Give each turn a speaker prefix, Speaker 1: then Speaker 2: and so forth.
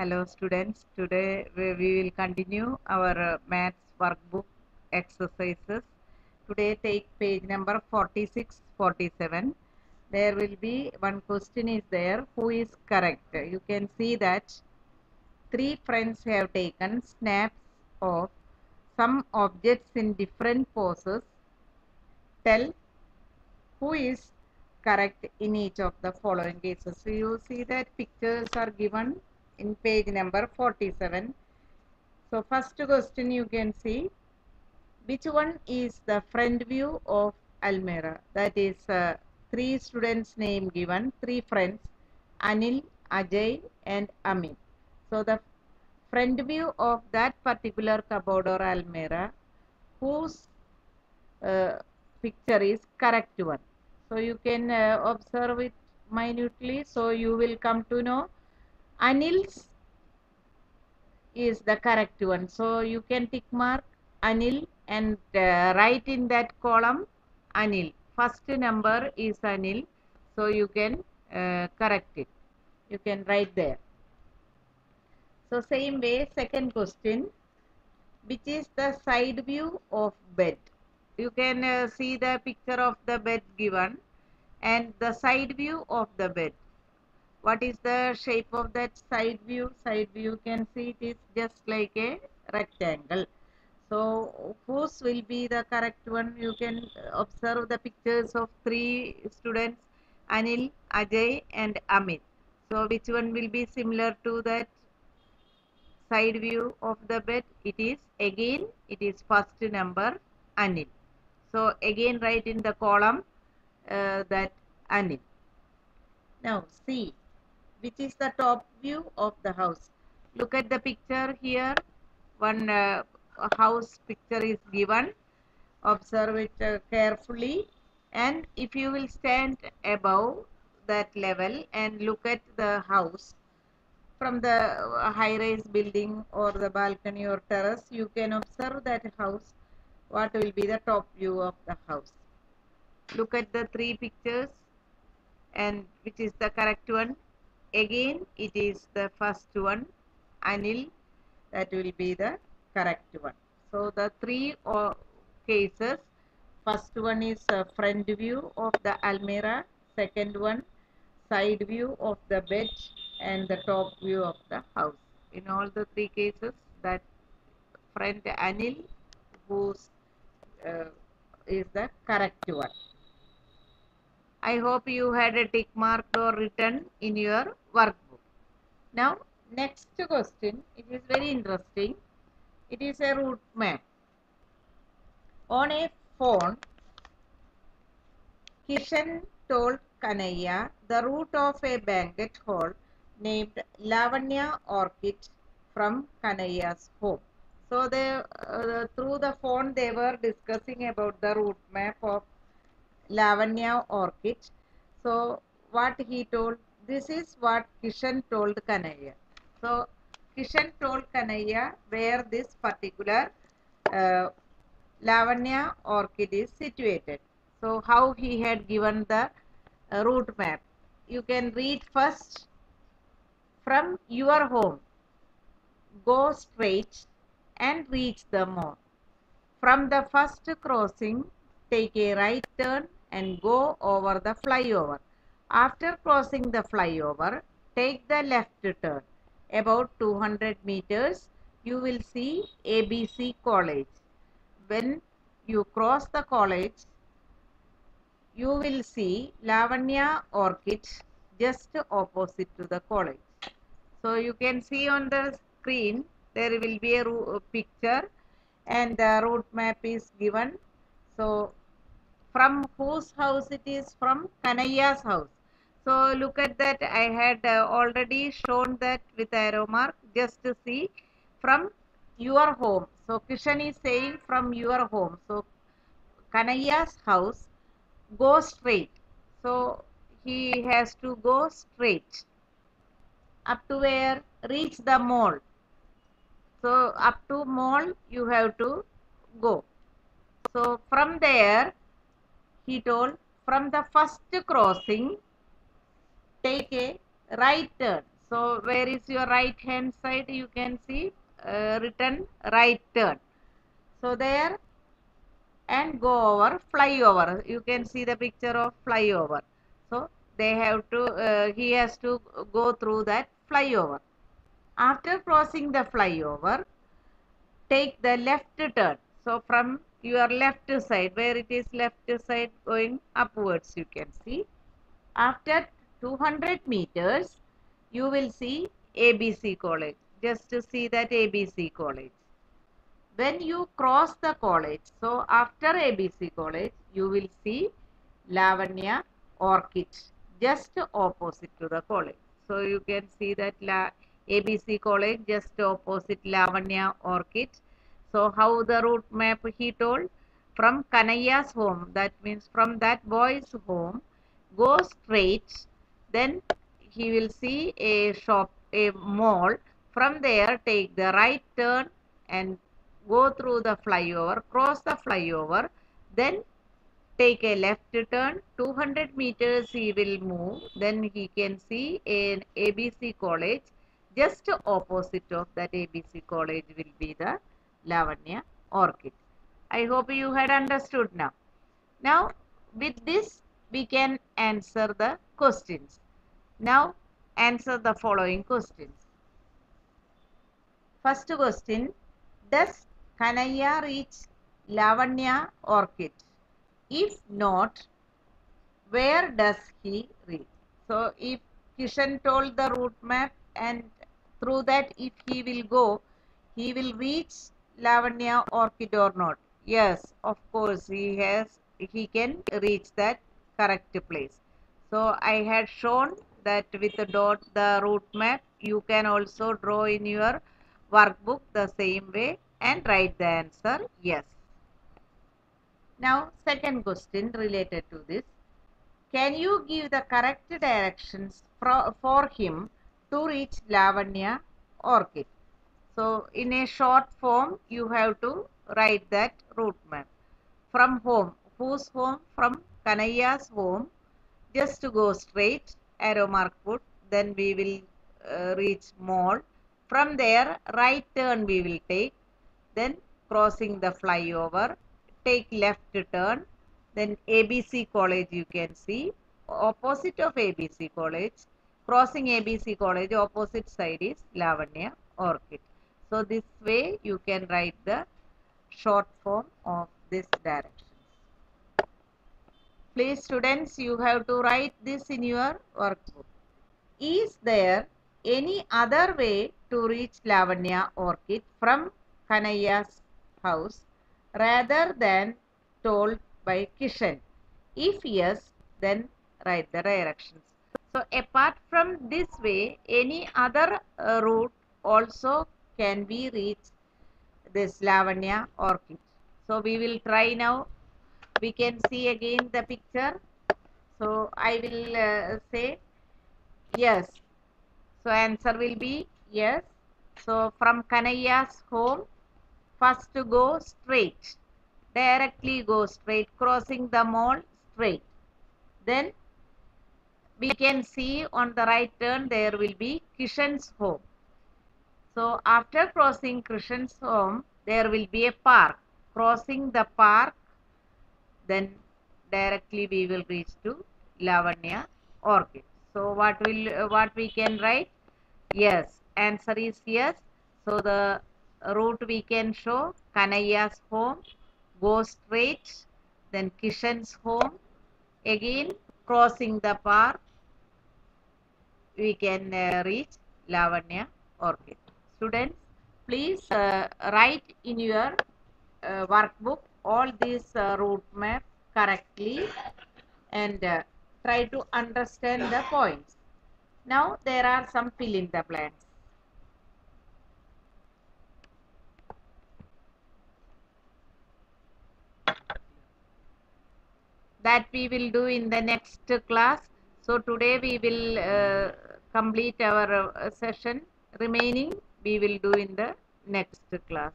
Speaker 1: Hello students, today we will continue our maths workbook exercises. Today take page number 46, 47. There will be one question is there, who is correct? You can see that three friends have taken snaps of some objects in different poses. Tell who is correct in each of the following cases. So you see that pictures are given in page number 47. So first question you can see, which one is the front view of Almira? That is three students name given, three friends, Anil, Ajay and Amit. So the front view of that particular cupboard or Almira, whose uh, picture is correct one. So you can observe it minutely. So you will come to know Anil's is the correct one. So you can tick mark Anil and write in that column Anil. First number is Anil. So you can correct it. You can write there. So same way, second question, which is the side view of bed? You can see the picture of the bed given and the side view of the bed. What is the shape of that side view? Side view, you can see it is just like a rectangle. So whose will be the correct one? You can observe the pictures of three students, Anil, Ajay and Amit. So which one will be similar to that side view of the bed? It is first number Anil. So again write in the column that Anil. Now see, which is the top view of the house. Look at the picture here. One house picture is given. Observe it carefully, and if you will stand above that level and look at the house from the high rise building or the balcony or terrace, you can observe that house. What will be the top view of the house? Look at the three pictures and which is the correct one? Again it is the first one, Anil. That will be the correct one. So the three cases, first one is front view of the Almira, second one side view of the bed, and the top view of the house. In all the three cases, that front Anil whose uh, is the correct one. I hope you had a tick mark or written in your workbook. Now, next question, it is very interesting. It is a route map. On a phone, Kishan told Kanaya the route of a banquet hall named Lavanya Orchid from Kanaya's home. So through the phone they were discussing about the route map of Lavanya Orchid. So what he told, this is what Kishan told Kanaya. So Kishan told Kanaya where this particular uh, Lavanya Orchid is situated. So how he had given the route map. You can read first. From your home, go straight and reach the mall. From the first crossing, take a right turn and go over the flyover. After crossing the flyover, take the left turn. About 200 meters, you will see ABC College. When you cross the college, you will see Lavanya Orchid just opposite to the college. So you can see on the screen there will be a picture and the route map is given. So from whose house it is? From Kanaya's house. So look at that, I had already shown that with arrow mark, just to see from your home. So Kishan is saying from your home. So Kanaya's house, go straight. So he has to go straight up to where? Reach the mall. So up to mall you have to go. So from there he told, from the first crossing take a right turn. So where is your right hand side? You can see written right turn. So there, and go over, flyover. You can see the picture of flyover. So they have to, he has to go through that flyover. After crossing the flyover, take the left turn. So from your left side, where it is left side going upwards, you can see. After 200 meters, you will see ABC College. Just to see that ABC College. When you cross the college, so after ABC College, you will see Lavanya Orchid, just opposite to the college. So you can see that ABC College just opposite Lavanya Orchid. So how the route map he told? From Kanayya's home, that means from that boy's home, go straight, then he will see a shop, a mall. From there, take the right turn and go through the flyover, cross the flyover, then take a left turn, 200 meters he will move, then he can see an ABC College. Just opposite of that ABC College will be the Lavanya Orchid. I hope you had understood now. Now, with this, we can answer the questions. Now, answer the following questions. First question, does Kanaya reach Lavanya Orchid? If not, where does he reach? So, if Kishan told the route map and through that if he will go, he will reach Lavanya Orchid or not? Yes, of course, he can reach that correct place. So, I had shown that with the dot, the route map, you can also draw in your workbook the same way and write the answer yes. Now, second question related to this. Can you give the correct directions for him to reach Lavanya Orchid? So, in a short form, you have to write that route map. From home, whose home? From Kanayya's home. Just to go straight, arrow mark put, then we will reach mall. From there, right turn we will take, then crossing the flyover, take left turn, then ABC College you can see, opposite of ABC College, crossing ABC College, opposite side is Lavanya Orchid. So this way you can write the short form of this directions. Please students, you have to write this in your workbook. Is there any other way to reach Lavanya Orchid from Kanayya's house rather than told by Kishan? If yes, then write the directions. So apart from this way, any other route also can be reached this Lavanya Orchid. So we will try now. We can see again the picture. So I will say yes. So answer will be yes. So from Kanayya's home, first go straight. Directly go straight, crossing the mall straight. Then we can see on the right turn there will be Kishan's home. So after crossing Kishan's home, there will be a park. Crossing the park, then directly we will reach to Lavanya Orchid. So what we can write? Yes, answer is yes. So the route we can show Kanayya's home, go straight, then Kishan's home, again crossing the park, we can reach Lavanya Orchid. Students, please write in your workbook all these route map correctly and try to understand the points. Now there are some fill in the blanks. That we will do in the next class. So today we will complete our session. Remaining we will do in the next class.